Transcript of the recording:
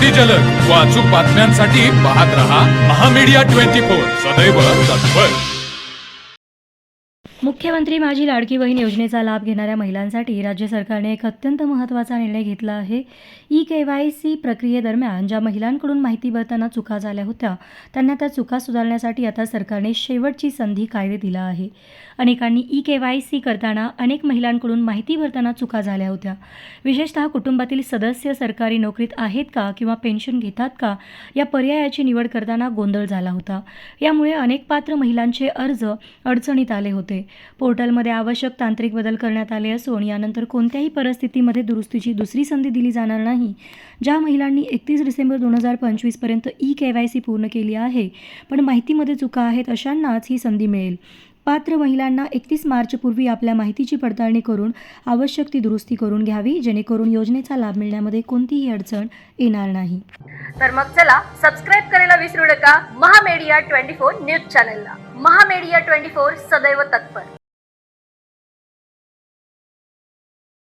अतिजलद व अचूक बातम्यांसाठी पाहत रहा महामीडिया 24 सदैव तत्पर। मुख्यमंत्री माझी लाडकी बहीण योजनेचा लाभ घेणाऱ्या महिलांसाठी राज्य सरकारने एक अत्यंत महत्त्वाचा निर्णय घेतला आहे। ई-KYC प्रक्रियेदरम्यान ज्या महिलांकडून माहिती भरताना चुका झाल्या होत्या त्यांना त्या चुका सुधारण्यासाठी आता सरकारने शेवटची संधी कायदे दिला आहे। अनेकांनी ई-KYC करताना अनेक महिलांकडून माहिती भरताना चुका झाल्या होत्या। विशेषतः कुटुंबातील सदस्य सरकारी नोकरीत आहेत का किंवा पेन्शन घेतात का या पर्यायाची निवड करताना गोंधळ झाला होता। यामुळे अनेक पात्र महिलांचे अर्ज अडचणीत आले होते। पोर्टलमध्ये आवश्यक तांत्रिक बदल करण्यात आले असून यानंतर कोणत्याही परिस्थितीमध्ये दुरुस्तीची दुसरी संधी दिली जाणार नाही। ज्या महिलांनी 31 डिसेंबर 2025 पर्यंत ई-KYC पूर्ण केली आहे पण माहितीमध्ये चुका आहेत अशांनाच ही संधी मिळेल। पात्र महिलांना 31 मार्चपूर्वी आपल्या माहितीची पडताळणी करून आवश्यक ती दुरुस्ती करून घ्यावी, जेणेकरून योजनेचा लाभ मिळण्यामध्ये कोणतीही अडचण येणार नाही। तर मग चला सबस्क्राईब करायला विसरू नका महामीडिया 24 न्यूज चॅनलला। महामीडिया 24 सदैव तत्पर।